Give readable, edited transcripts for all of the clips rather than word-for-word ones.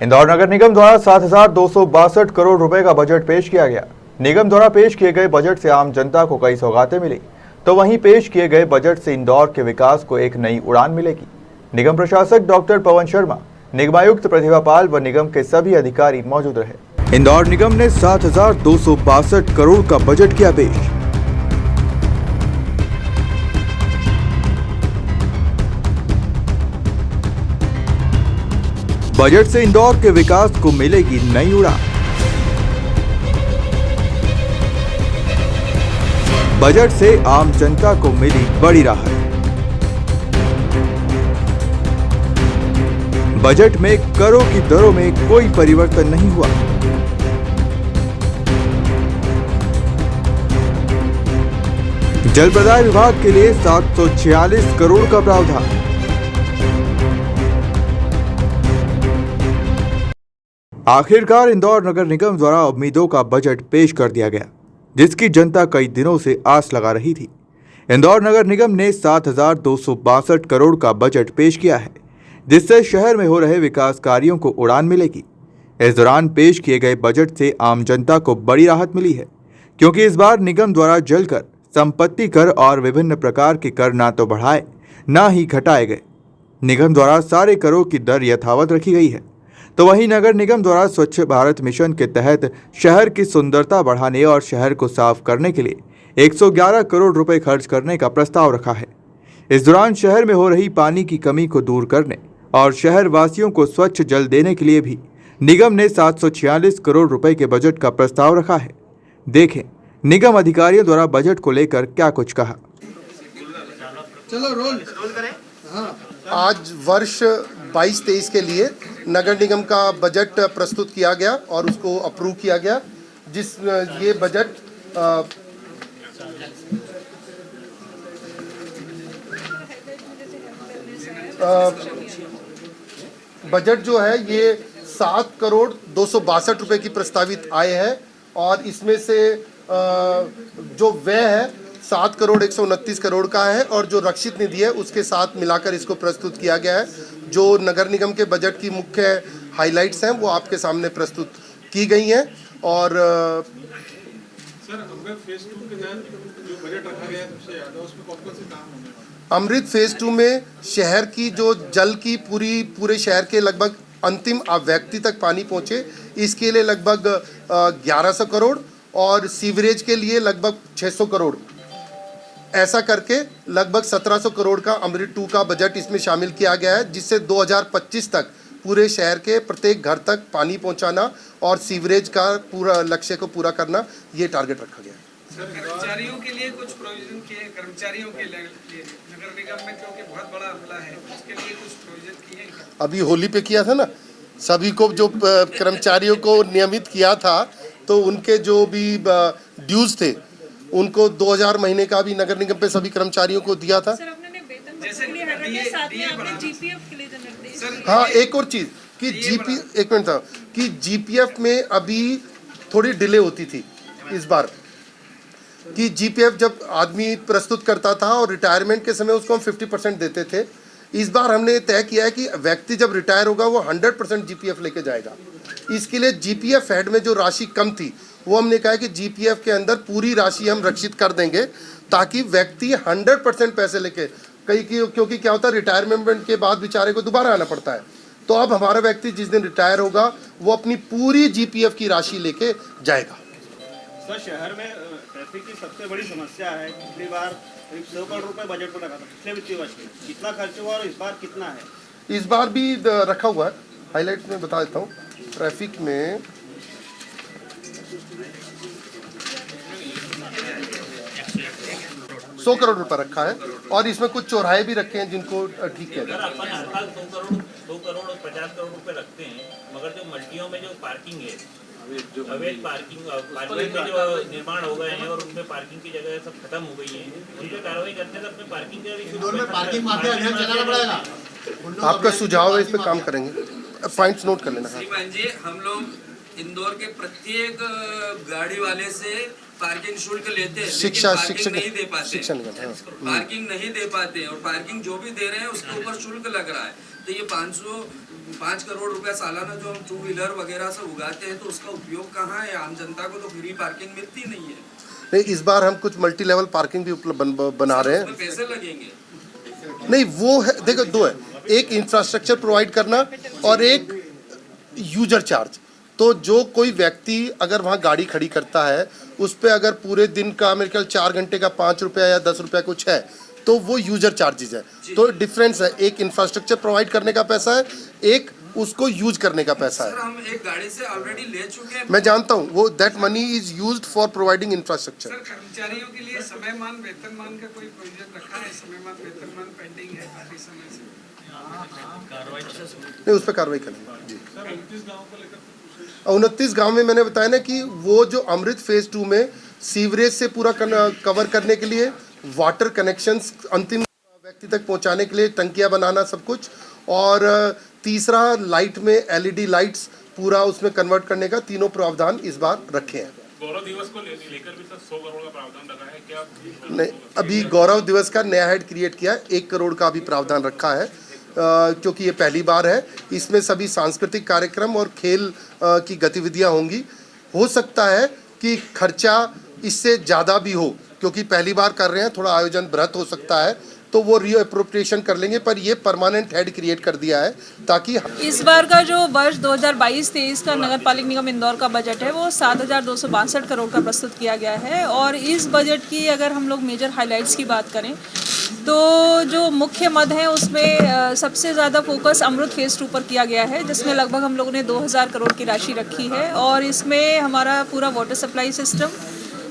इंदौर नगर निगम द्वारा 7,262 करोड़ रुपए का बजट पेश किया गया। निगम द्वारा पेश किए गए बजट से आम जनता को कई सौगातें मिली, तो वहीं पेश किए गए बजट से इंदौर के विकास को एक नई उड़ान मिलेगी। निगम प्रशासक डॉक्टर पवन शर्मा, निगमायुक्त प्रतिभा पाल व निगम के सभी अधिकारी मौजूद रहे। इंदौर निगम ने 7,262 करोड़ का बजट किया पेश। बजट से इंदौर के विकास को मिलेगी नई उड़ान। बजट से आम जनता को मिली बड़ी राहत। बजट में करों की दरों में कोई परिवर्तन नहीं हुआ। जल प्रदाय विभाग के लिए 746 करोड़ का प्रावधान। आखिरकार इंदौर नगर निगम द्वारा उम्मीदों का बजट पेश कर दिया गया, जिसकी जनता कई दिनों से आस लगा रही थी। इंदौर नगर निगम ने 7,262 करोड़ का बजट पेश किया है, जिससे शहर में हो रहे विकास कार्यों को उड़ान मिलेगी। इस दौरान पेश किए गए बजट से आम जनता को बड़ी राहत मिली है, क्योंकि इस बार निगम द्वारा जल कर, संपत्ति कर और विभिन्न प्रकार के कर ना तो बढ़ाए ना ही घटाए गए। निगम द्वारा सारे करों की दर यथावत रखी गई है। तो वहीं नगर निगम द्वारा स्वच्छ भारत मिशन के तहत शहर की सुंदरता बढ़ाने और शहर को साफ करने के लिए 111 करोड़ रुपए खर्च करने का प्रस्ताव रखा है। इस दौरान शहर में हो रही पानी की कमी को दूर करने और शहर वासियों को स्वच्छ जल देने के लिए भी निगम ने 746 करोड़ रुपए के बजट का प्रस्ताव रखा है। देखें निगम अधिकारियों द्वारा बजट को लेकर क्या कुछ कहा। चलो रोल करें। हाँ, आज वर्ष 22-23 के लिए नगर निगम का बजट प्रस्तुत किया गया और उसको अप्रूव किया गया, जिस ये बजट जो है ये 7 करोड़ 262 रुपए की प्रस्तावित आय है और इसमें से जो व्यय है 7 करोड़ 129 करोड़ का है और जो रक्षित निधि है उसके साथ मिलाकर इसको प्रस्तुत किया गया है। जो नगर निगम के बजट की मुख्य हाइलाइट्स हैं वो आपके सामने प्रस्तुत की गई हैं। और सर अमृत फेज 2 के तहत जो बजट रखा गया है सबसे ज़्यादा, उसमें कौन-कौन से काम होने वाले हैं? अमृत फेज 2 में शहर की जो जल की पूरे शहर के लगभग अंतिम व्यक्ति तक पानी पहुँचे, इसके लिए लगभग 1100 करोड़ और सीवरेज के लिए लगभग 600 करोड़, ऐसा करके लगभग 1700 करोड़ का अमृत 2 का बजट इसमें शामिल किया गया है, जिससे 2025 तक पूरे शहर के प्रत्येक घर तक पानी पहुंचाना और सीवरेज का पूरा लक्ष्य को पूरा करना, ये टारगेट रखा गया है। सर कर्मचारियों के लिए कुछ प्रोविजन किए, कर्मचारियों के लिए नगर निगम में क्योंकि बहुत बड़ा अमला है, उसके लिए कुछ प्रोविजन किए? अभी होली पे किया था ना, सभी को जो कर्मचारियों को नियमित किया था तो उनके जो भी ड्यूज थे उनको 2000 महीने का भी नगर निगम पे सभी कर्मचारियों को दिया था। हाँ, एक और चीज कि एक मिनट था कि जीपीएफ में अभी थोड़ी डिले होती थी इस बार, कि जीपीएफ जब आदमी प्रस्तुत करता था और रिटायरमेंट के समय उसको हम 50% देते थे। इस बार हमने तय किया है कि व्यक्ति जब रिटायर होगा वो 100% जीपीएफ लेके जाएगा। इसके लिए जीपीएफ हेड में जो राशि कम थी वो हमने कहा है कि जीपीएफ के अंदर पूरी राशि हम रक्षित कर देंगे, ताकि व्यक्ति 100% पैसे लेके, क्योंकि क्या होता है रिटायरमेंट के बाद बेचारे को दोबारा आना पड़ता है। तो अब हमारा व्यक्ति जिस दिन रिटायर होगा वो अपनी पूरी जीपीएफ की राशि लेके जाएगा। सर शहर में ट्रैफिक की सबसे बड़ी समस्या है। पिछली बार 100 करोड़ रुपए बजट में रखा था, पिछले वित्तीय वर्ष में कितना खर्च हुआ और इस बार कितना है? इस बार भी रखा हुआ है, हाईलाइट में बता देता हूँ। ट्रैफिक में 100 करोड़ रुपए रखा है और इसमें कुछ चौराहे भी रखे हैं जिनको ठीक किया जाए। अपन हर साल 2 करोड़ और 50 करोड़ रुपए रखते हैं, मगर जो मल्टियों में जो पार्किंग है, अवैध पार्किंग में जो निर्माण हो गए हैं और उनमें पार्किंग की जगह सब खत्म हो गई है, उन पर कार्रवाई करते हैं तो अपने पार्किंग के पार्किंग माफिया अभियान चलाना पड़ेगा। आपका सुझाव है, इस पे काम करेंगे, पॉइंट्स नोट कर लेना। श्रीमान जी, हम लोग इंदौर के प्रत्येक गाड़ी वाले से पार्किंग शुल्क लेते हैं, शिक्षक नहीं दे पाते, पार्किंग नहीं दे पाते और पार्किंग जो भी दे रहे हैं उसके ऊपर शुल्क लग रहा है। तो ये 5 करोड़ रुपया सालाना जो हम 2 व्हीलर वगैरह से उगाते हैं तो उसका उपयोग कहाँ है? आम जनता को तो फ्री पार्किंग मिलती नहीं है। नहीं, इस बार हम कुछ मल्टी लेवल पार्किंग भी बना रहे हैं। उसमें पैसे लगेंगे। नहीं, वो है, देखो दो है, एक इंफ्रास्ट्रक्चर प्रोवाइड करना और एक यूजर चार्ज। तो जो कोई व्यक्ति अगर वहाँ गाड़ी खड़ी करता है उस पर अगर पूरे दिन का मेरे ख्याल 4 घंटे का 5 रुपया या 10 रुपया कुछ है तो वो यूजर चार्जेज है। तो डिफरेंस है, एक इंफ्रास्ट्रक्चर प्रोवाइड करने का पैसा है, एक उसको यूज करने का पैसा है। सर हम एक गाड़ी से ऑलरेडी ले चुके हैं। मैं जानता हूँ, वो that money is used for providing infrastructure. Sir कर्मचारियों के लिए समयमान वेतनमान का कोई प्रोविजन रखा है? समयमान वेतनमान पेंडिंग है काफी समय से। नहीं, उस पर कार्रवाई करेंगे जी। सर 29 गाँव को लेकर 29 गांव में मैंने बताया ना कि वो जो अमृत फेज 2 में सीवरेज से पूरा कवर करने के लिए वाटर कनेक्शंस अंतिम व्यक्ति तक पहुंचाने के लिए टंकियां बनाना सब कुछ, और तीसरा लाइट में एलईडी लाइट्स पूरा उसमें कन्वर्ट करने का, तीनों प्रावधान इस बार रखे हैं। गौरव दिवस को लेकर भी सर 100 करोड़ का प्रावधान रखा है क्या? नहीं, अभी गौरव दिवस का नया हेड क्रिएट किया है, 1 करोड़ का अभी प्रावधान रखा है क्योंकि ये पहली बार है। इसमें सभी सांस्कृतिक कार्यक्रम और खेल की गतिविधियां होंगी। हो सकता है कि खर्चा इससे ज़्यादा भी हो क्योंकि पहली बार कर रहे हैं, थोड़ा आयोजन बृहत हो सकता है, तो वो रीअप्रोप्रिएशन कर लेंगे, पर ये परमानेंट हेड क्रिएट कर दिया है ताकि इस बार का जो वर्ष 2022-23 का नगर पालिक निगम इंदौर का बजट है वो 7,262 करोड़ का प्रस्तुत किया गया है। और इस बजट की अगर हम लोग मेजर हाइलाइट्स की बात करें तो जो मुख्य मद है उसमें सबसे ज़्यादा फोकस अमृत फेज़ 2 पर किया गया है, जिसमें लगभग हम लोगों ने 2,000 करोड़ की राशि रखी है। और इसमें हमारा पूरा वाटर सप्लाई सिस्टम,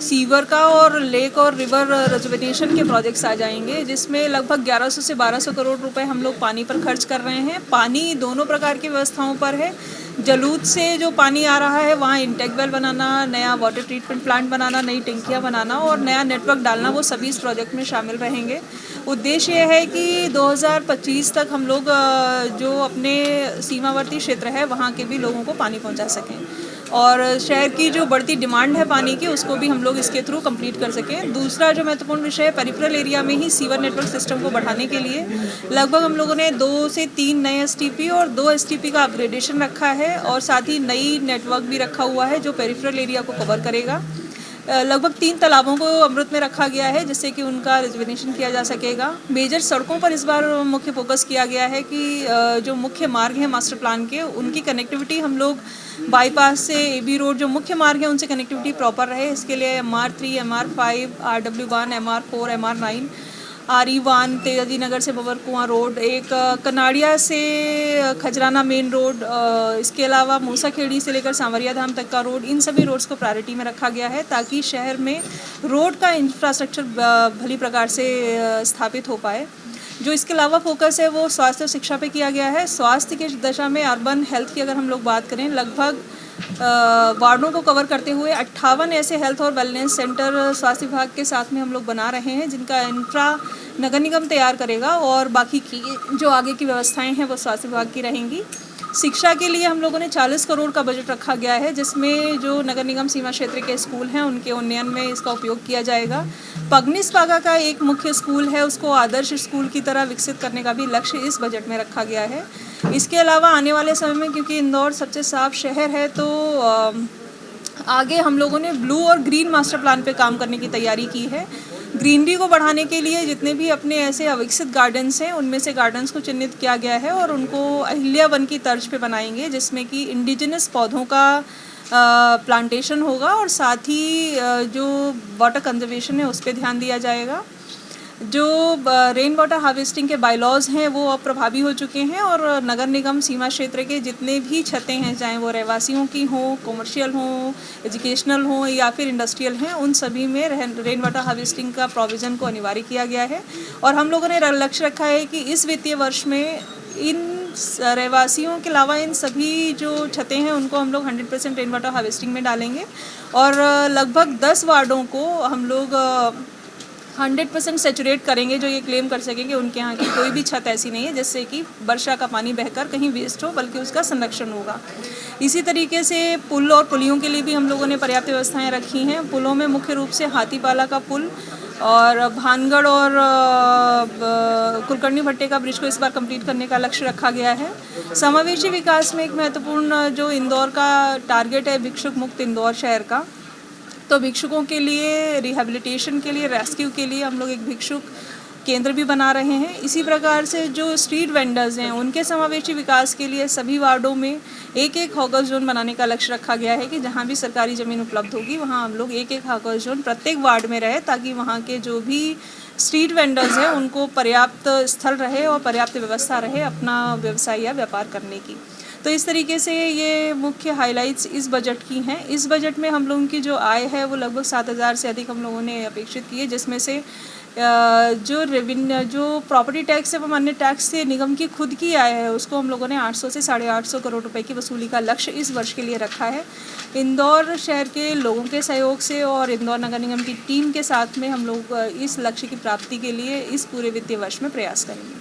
सीवर का और लेक और रिवर रिजुवेनेशन के प्रोजेक्ट्स आ जाएंगे, जिसमें लगभग 1100 से 1200 करोड़ रुपए हम लोग पानी पर खर्च कर रहे हैं। पानी दोनों प्रकार की व्यवस्थाओं पर है। जलूद से जो पानी आ रहा है वहाँ इंटेक वेल बनाना, नया वाटर ट्रीटमेंट प्लांट बनाना, नई टंकियाँ बनाना और नया नेटवर्क डालना, वो सभी इस प्रोजेक्ट में शामिल रहेंगे। उद्देश्य यह है कि 2025 तक हम लोग जो अपने सीमावर्ती क्षेत्र है वहाँ के भी लोगों को पानी पहुँचा सकें और शहर की जो बढ़ती डिमांड है पानी की उसको भी हम लोग इसके थ्रू कंप्लीट कर सकें। दूसरा जो महत्वपूर्ण विषय है, पेरिफेरल एरिया में ही सीवर नेटवर्क सिस्टम को बढ़ाने के लिए लगभग हम लोगों ने 2 से 3 नए एसटीपी और 2 एसटीपी का अपग्रेडेशन रखा है और साथ ही नई नेटवर्क भी रखा हुआ है जो पेरिफेरल एरिया को कवर करेगा। लगभग 3 तालाबों को अमृत में रखा गया है जिससे कि उनका रिजर्वेशन किया जा सकेगा। मेजर सड़कों पर इस बार मुख्य फोकस किया गया है कि जो मुख्य मार्ग हैं मास्टर प्लान के, उनकी कनेक्टिविटी हम लोग बाईपास से एबी रोड जो मुख्य मार्ग है उनसे कनेक्टिविटी प्रॉपर रहे। इसके लिए MR3, MR5, RW1, MR4, MR9, RE1 Tejaji नगर से बबरकुआं रोड, एक कनाड़िया से खजराना मेन रोड, इसके अलावा मूसाखेड़ी से लेकर सांवरिया धाम तक का रोड, इन सभी रोड्स को प्रायोरिटी में रखा गया है ताकि शहर में रोड का इंफ्रास्ट्रक्चर भली प्रकार से स्थापित हो पाए। जो इसके अलावा फोकस है वो स्वास्थ्य और शिक्षा पे किया गया है। स्वास्थ्य की दशा में अर्बन हेल्थ की अगर हम लोग बात करें, लगभग वार्डों को कवर करते हुए 58 ऐसे हेल्थ और वेलनेस सेंटर स्वास्थ्य विभाग के साथ में हम लोग बना रहे हैं जिनका इंफ्रा नगर निगम तैयार करेगा और बाकी की जो आगे की व्यवस्थाएं हैं वो स्वास्थ्य विभाग की रहेंगी। शिक्षा के लिए हम लोगों ने 40 करोड़ का बजट रखा गया है जिसमें जो नगर निगम सीमा क्षेत्र के स्कूल हैं उनके उन्नयन में इसका उपयोग किया जाएगा। पगनिस पागा का एक मुख्य स्कूल है, उसको आदर्श स्कूल की तरह विकसित करने का भी लक्ष्य इस बजट में रखा गया है। इसके अलावा आने वाले समय में क्योंकि इंदौर सबसे साफ शहर है तो आगे हम लोगों ने ब्लू और ग्रीन मास्टर प्लान पे काम करने की तैयारी की है। ग्रीनरी को बढ़ाने के लिए जितने भी अपने ऐसे अविकसित गार्डन्स हैं उनमें से गार्डन्स को चिन्हित किया गया है और उनको अहिल्या वन की तर्ज पे बनाएंगे जिसमें कि इंडिजिनस पौधों का प्लांटेशन होगा और साथ ही जो वाटर कंजर्वेशन है उस पर ध्यान दिया जाएगा। जो रेन वाटर हार्वेस्टिंग के बायलॉज हैं वो अब प्रभावी हो चुके हैं और नगर निगम सीमा क्षेत्र के जितने भी छतें हैं, चाहे वो रहवासियों की हों, कॉमर्शियल हों, एजुकेशनल हों या फिर इंडस्ट्रियल हैं, उन सभी में रेन वाटर हार्वेस्टिंग का प्रोविज़न को अनिवार्य किया गया है। और हम लोगों ने लक्ष्य रखा है कि इस वित्तीय वर्ष में इन रहवासियों के अलावा इन सभी जो छतें हैं उनको हम लोग 100% रेन वाटर हार्वेस्टिंग में डालेंगे और लगभग 10 वार्डों को हम लोग 100% सेचुरेट करेंगे जो ये क्लेम कर सकेंगे उनके यहाँ की कोई भी छत ऐसी नहीं है जिससे कि वर्षा का पानी बहकर कहीं वेस्ट हो, बल्कि उसका संरक्षण होगा। इसी तरीके से पुल और पुलियों के लिए भी हम लोगों ने पर्याप्त व्यवस्थाएं रखी हैं। पुलों में मुख्य रूप से हाथीपाला का पुल और भानगढ़ और कुलकर्णी भट्टे का ब्रिज को इस बार कंप्लीट करने का लक्ष्य रखा गया है। समावेशी विकास में एक महत्वपूर्ण जो इंदौर का टारगेट है भिक्षुक मुक्त इंदौर शहर का, तो भिक्षुकों के लिए रिहैबिलिटेशन के लिए, रेस्क्यू के लिए हम लोग एक भिक्षुक केंद्र भी बना रहे हैं। इसी प्रकार से जो स्ट्रीट वेंडर्स हैं उनके समावेशी विकास के लिए सभी वार्डों में एक एक हॉकर जोन बनाने का लक्ष्य रखा गया है कि जहां भी सरकारी ज़मीन उपलब्ध होगी वहां हम लोग एक एक हॉकर जोन प्रत्येक वार्ड में रहे, ताकि वहां के जो भी स्ट्रीट वेंडर्स हैं उनको पर्याप्त स्थल रहे और पर्याप्त व्यवस्था रहे अपना व्यवसाय या व्यापार करने की। तो इस तरीके से ये मुख्य हाइलाइट्स इस बजट की हैं। इस बजट में हम लोगों की जो आय है वो लगभग 7,000 से अधिक हम लोगों ने अपेक्षित की है, जिसमें से जो प्रॉपर्टी टैक्स एवं अन्य टैक्स से निगम की खुद की आय है उसको हम लोगों ने 800 से 850 करोड़ रुपए की वसूली का लक्ष्य इस वर्ष के लिए रखा है। इंदौर शहर के लोगों के सहयोग से और इंदौर नगर निगम की टीम के साथ में हम लोग इस लक्ष्य की प्राप्ति के लिए इस पूरे वित्तीय वर्ष में प्रयास करेंगे।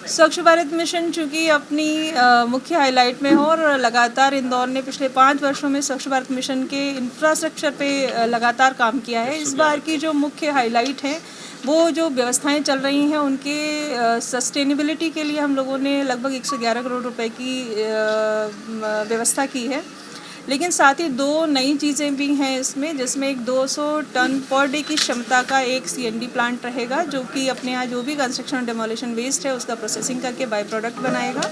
स्वच्छ भारत मिशन चूँकि अपनी मुख्य हाईलाइट में हो और लगातार इंदौर ने पिछले 5 वर्षों में स्वच्छ भारत मिशन के इंफ्रास्ट्रक्चर पे लगातार काम किया है। इस बार की जो मुख्य हाईलाइट है वो जो व्यवस्थाएं चल रही हैं उनके सस्टेनेबिलिटी के लिए हम लोगों ने लगभग 111 करोड़ रुपए की व्यवस्था की है। लेकिन साथ ही 2 नई चीज़ें भी हैं इसमें, जिसमें एक 200 टन पर डे की क्षमता का एक CND प्लांट रहेगा जो कि अपने यहाँ जो भी कंस्ट्रक्शन डेमोलिशन वेस्ट है उसका प्रोसेसिंग करके बाई प्रोडक्ट बनाएगा।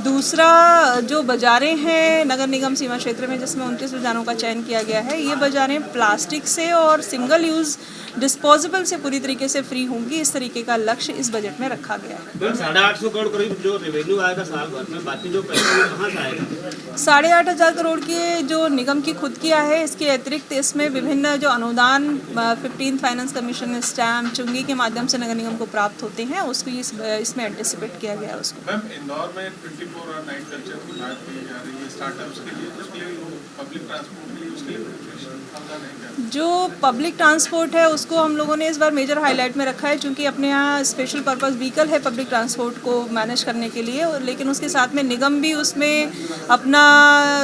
दूसरा जो बाज़ारें हैं नगर निगम सीमा क्षेत्र में जिसमें 29 बाज़ारों का चयन किया गया है, ये बाज़ारें प्लास्टिक से और सिंगल यूज़ डिस्पोजेबल से पूरी तरीके से फ्री होंगी। इस तरीके का लक्ष्य इस बजट में रखा गया है। 850 करोड़ करीब जो रेवेन्यू आएगा साल भर में, बाकी जो पैसा कहाँ से आएगा? 8,500 करोड़ की जो निगम की खुद की आय है, इसके अतिरिक्त इसमें विभिन्न जो अनुदान 15 फाइनेंस कमीशन स्टैम्प चुंगी के माध्यम से नगर निगम को प्राप्त होते हैं उसको इसमें एंटिसिपेट किया गया है उसको। मैम इंदौर में 24 और नाइट कल्चर की बात की जा रही है स्टार्टअप्स के लिए, उसके लिए पब्लिक ट्रांसपोर्ट के लिए उसके लिए जो पब्लिक ट्रांसपोर्ट है उसको हम लोगों ने इस बार मेजर हाईलाइट में रखा है, क्योंकि अपने यहाँ स्पेशल पर्पस व्हीकल है पब्लिक ट्रांसपोर्ट को मैनेज करने के लिए, लेकिन उसके साथ में निगम भी उसमें अपना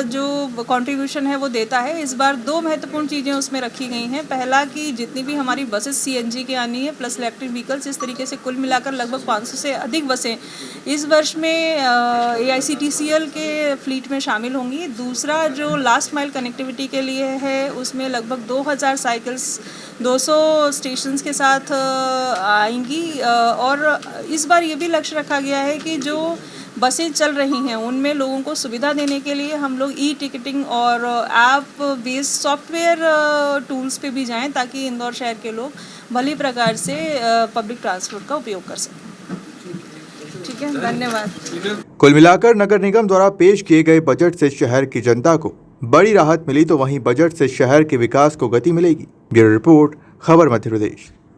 जो कंट्रीब्यूशन है वो देता है। इस बार 2 महत्वपूर्ण चीज़ें उसमें रखी गई हैं। पहला कि जितनी भी हमारी बसेस CNG की आनी है प्लस इलेक्ट्रिक व्हीकल्स, इस तरीके से कुल मिलाकर लगभग 500 से अधिक बसें इस वर्ष में AICTCL के फ्लीट में शामिल होंगी। दूसरा जो लास्ट माइल कनेक्टिविटी के लिए है उसमें लगभग 2000 साइकिल्स 200 स्टेशंस के साथ आएंगी। और इस बार ये भी लक्ष्य रखा गया है कि जो बसें चल रही हैं उनमें लोगों को सुविधा देने के लिए हम लोग टिकटिंग और ऐप बेस्ड सॉफ्टवेयर टूल्स पे भी जाएं, ताकि इंदौर शहर के लोग भली प्रकार से पब्लिक ट्रांसपोर्ट का उपयोग कर सकें। ठीक है, धन्यवाद। कुल मिलाकर नगर निगम द्वारा पेश किए गए बजट से शहर की जनता को बड़ी राहत मिली, तो वहीं बजट से शहर के विकास को गति मिलेगी। ब्यूरो रिपोर्ट, खबर मध्य प्रदेश।